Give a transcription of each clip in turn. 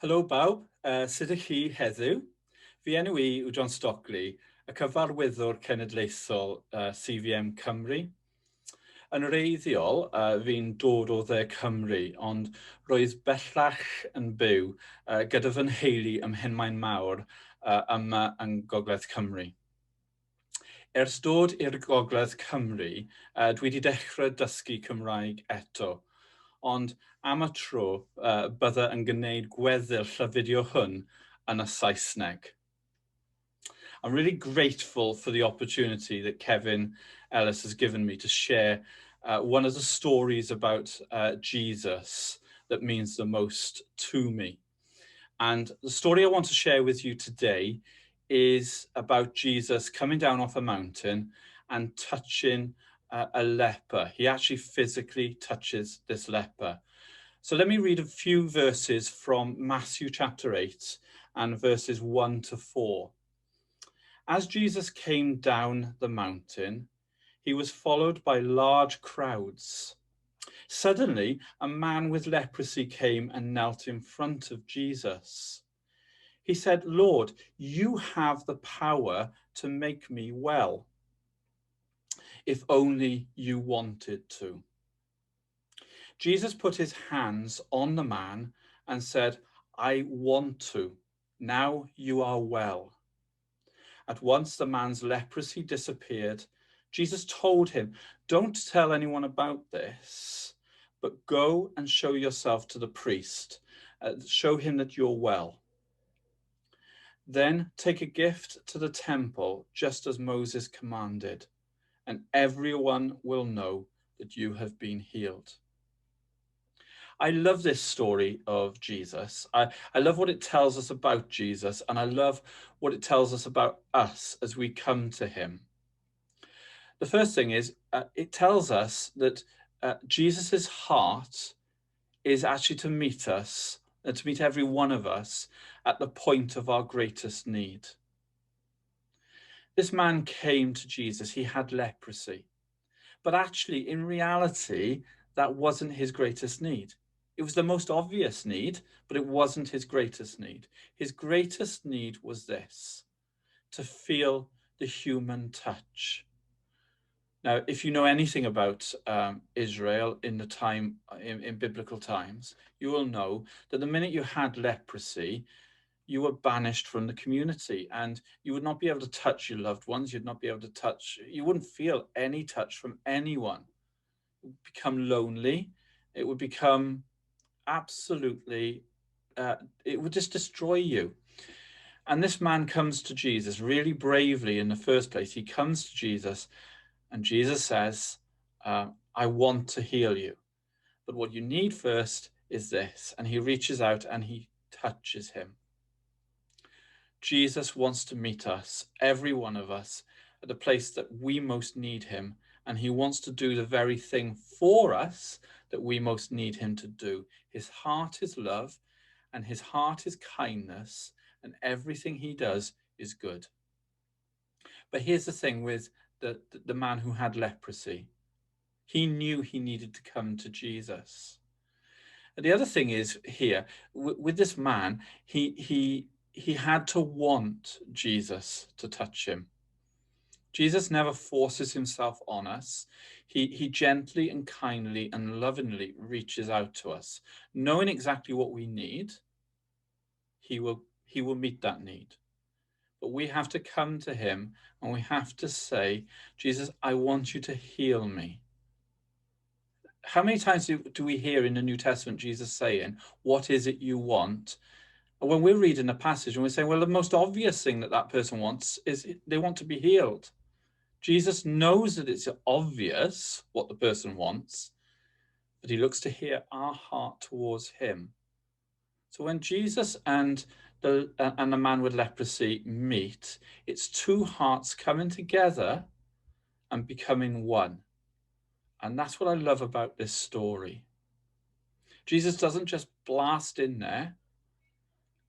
Helo bawb, sut ych chi heddiw? Fi enw I yw Jon Stockley, y cyfarwyddwr cenedlaethol CVM Cymru. Yn wreiddiol, fi'n dod o dde Cymru, ond roedd bellach yn byw gyda fy nheulu ym Mhenmaen Mawr yma yng Gogledd Cymru. Ers dod i'r Gogledd Cymru, dwi wedi dechrau dysgu Cymraeg eto, ond am y tro bydda yn gwneud gweddill y fideo hwn yn y Saesneg. I'm really grateful for the opportunity that Kevin Ellis has given me to share one of the stories about Jesus that means the most to me. And the story I want to share with you today is about Jesus coming down off a mountain and touching a leper. He actually physically touches this leper. So let me read a few verses from Matthew chapter 8 and verses 1 to 4. As Jesus came down the mountain, he was followed by large crowds. Suddenly, a man with leprosy came and knelt in front of Jesus. He said, "Lord, you have the power to make me well, if only you wanted to." Jesus put his hands on the man and said, "I want to. Now you are well." At once the man's leprosy disappeared. Jesus told him, "Don't tell anyone about this, but go and show yourself to the priest. Show him that you're well. Then take a gift to the temple, just as Moses commanded, and everyone will know that you have been healed." I love this story of Jesus. I love what it tells us about Jesus, and I love what it tells us about us as we come to him. The first thing is, it tells us that Jesus's heart is actually to meet us, to meet every one of us at the point of our greatest need. This man came to Jesus, he had leprosy, but actually, in reality, that wasn't his greatest need. It was the most obvious need, but it wasn't his greatest need. His greatest need was this: to feel the human touch. Now, if you know anything about Israel in the time in biblical times, you will know that the minute you had leprosy, you were banished from the community, and you would not be able to touch your loved ones. You'd not be able to touch. You wouldn't feel any touch from anyone. It would become lonely. It would become absolutely, it would just destroy you. And this man comes to Jesus really bravely in the first place. He comes to Jesus, and Jesus says, "I want to heal you. But what you need first is this." And he reaches out and he touches him. Jesus wants to meet us, every one of us, at the place that we most need him. And he wants to do the very thing for us that we most need him to do. His heart is love, and his heart is kindness, and everything he does is good. But here's the thing with the man who had leprosy. He knew he needed to come to Jesus. And the other thing is here, with this man, he had to want Jesus to touch him. Jesus never forces himself on us. He gently and kindly and lovingly reaches out to us. Knowing exactly what we need, he will meet that need. But we have to come to him and we have to say, "Jesus, I want you to heal me." How many times do we hear in the New Testament Jesus saying, "What is it you want?" And when we're reading a passage and we're saying, well, the most obvious thing that person wants is they want to be healed. Jesus knows that it's obvious what the person wants, but he looks to hear our heart towards him. So when Jesus and the man with leprosy meet, it's two hearts coming together and becoming one. And that's what I love about this story. Jesus doesn't just blast in there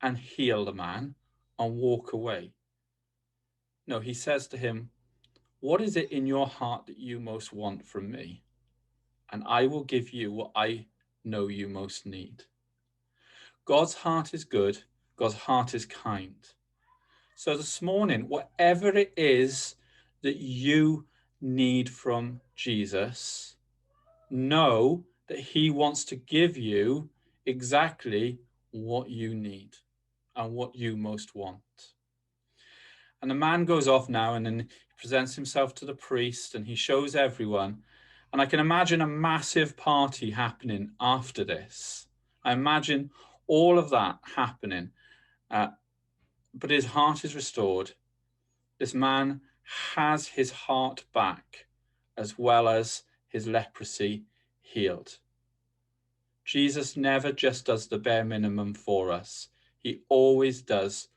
and heal the man and walk away. No, he says to him, "What is it in your heart that you most want from me? And I will give you what I know you most need." God's heart is good. God's heart is kind. So this morning, whatever it is that you need from Jesus, know that he wants to give you exactly what you need and what you most want. And the man goes off now and then he presents himself to the priest and he shows everyone. And I can imagine a massive party happening after this. I imagine all of that happening. But his heart is restored. This man has his heart back as well as his leprosy healed. Jesus never just does the bare minimum for us. He always does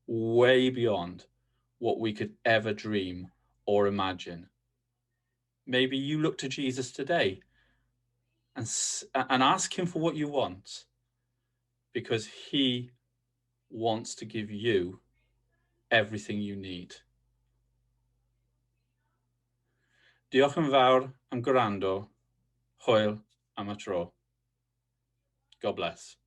way beyond what we could ever dream or imagine. Maybe you look to Jesus today and ask him for what you want, because he wants to give you everything you need. Diolch yn fawr am gwrando. Hwyl am y tro. God bless.